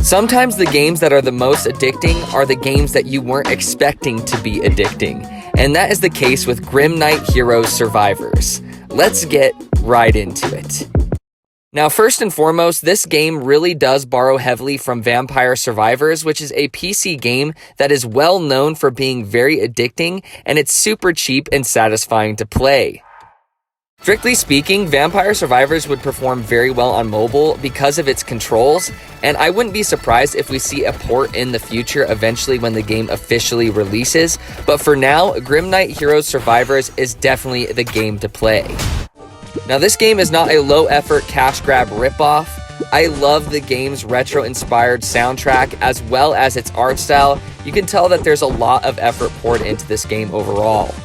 Sometimes the games that are the most addicting are the games that you weren't expecting to be addicting. And that is the case with Grimnight Heroes Survivors. Let's get right into it. Now, first and foremost, this game really does borrow heavily from Vampire Survivors, which is a PC game that is well known for being very addicting, and it's super cheap and satisfying to play. Strictly speaking, Vampire Survivors would perform very well on mobile because of its controls, and I wouldn't be surprised if we see a port in the future eventually when the game officially releases, but for now, Grimnight Heroes Survivors is definitely the game to play. Now, this game is not a low-effort cash grab ripoff. I love the game's retro-inspired soundtrack as well as its art style. You can tell that there's a lot of effort poured into this game overall.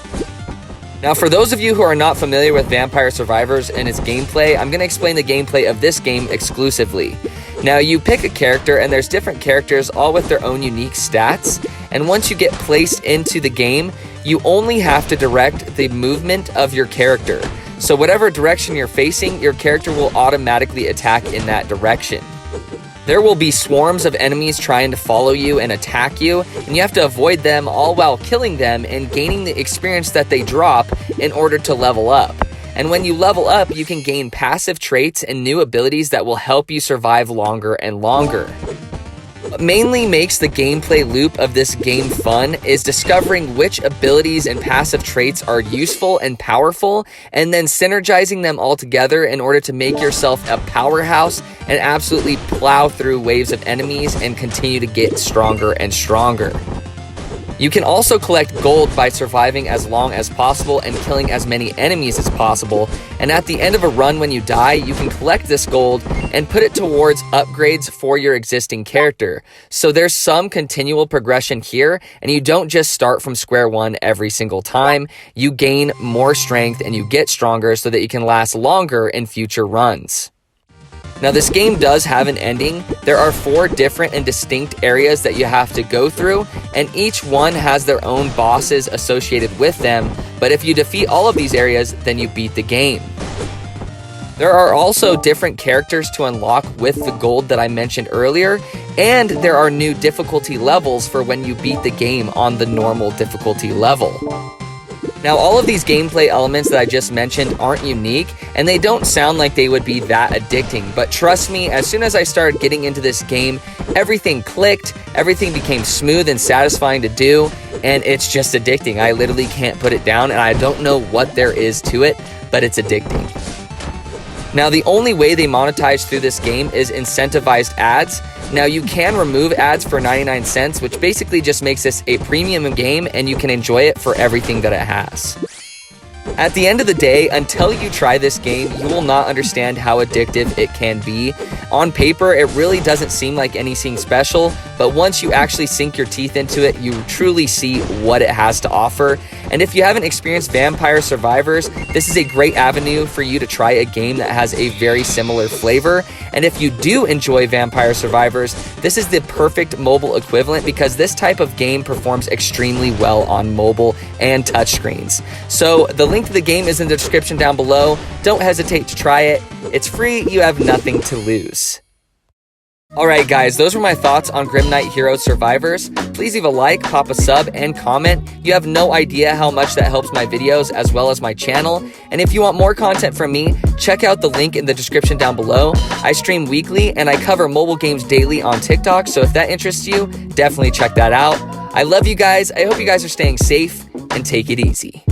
Now, for those of you who are not familiar with Vampire Survivors and its gameplay, I'm going to explain the gameplay of this game exclusively. Now, you pick a character, and there's different characters, all with their own unique stats, and once you get placed into the game, you only have to direct the movement of your character. So whatever direction you're facing, your character will automatically attack in that direction. There will be swarms of enemies trying to follow you and attack you, and you have to avoid them all while killing them and gaining the experience that they drop in order to level up. And when you level up, you can gain passive traits and new abilities that will help you survive longer and longer. What mainly makes the gameplay loop of this game fun is discovering which abilities and passive traits are useful and powerful, and then synergizing them all together in order to make yourself a powerhouse and absolutely plow through waves of enemies and continue to get stronger and stronger. You can also collect gold by surviving as long as possible and killing as many enemies as possible, and at the end of a run when you die, you can collect this gold and put it towards upgrades for your existing character. So there's some continual progression here, and you don't just start from square one every single time. You gain more strength and you get stronger so that you can last longer in future runs. Now, this game does have an ending. There are 4 different and distinct areas that you have to go through, and each one has their own bosses associated with them, but if you defeat all of these areas, then you beat the game. There are also different characters to unlock with the gold that I mentioned earlier, and there are new difficulty levels for when you beat the game on the normal difficulty level. Now, all of these gameplay elements that I just mentioned aren't unique, and they don't sound like they would be that addicting, but trust me, as soon as I started getting into this game, everything clicked, everything became smooth and satisfying to do, and it's just addicting. I literally can't put it down, and I don't know what there is to it, but it's addicting. Now, the only way they monetize through this game is incentivized ads. Now, you can remove ads for 99 cents, which basically just makes this a premium game, and you can enjoy it for everything that it has. At the end of the day, until you try this game, you will not understand how addictive it can be. On paper, it really doesn't seem like anything special, but once you actually sink your teeth into it, you truly see what it has to offer. And if you haven't experienced Vampire Survivors, this is a great avenue for you to try a game that has a very similar flavor. And if you do enjoy Vampire Survivors, this is the perfect mobile equivalent because this type of game performs extremely well on mobile and touchscreens. So the link to the game is in the description down below. Don't hesitate to try it. It's free, you have nothing to lose. Alright guys, those were my thoughts on Grimnight Heroes Survivors. Please leave a like, pop a sub, and comment. You have no idea how much that helps my videos as well as my channel. And if you want more content from me, check out the link in the description down below. I stream weekly and I cover mobile games daily on TikTok, so if that interests you, definitely check that out. I love you guys, I hope you guys are staying safe, and take it easy.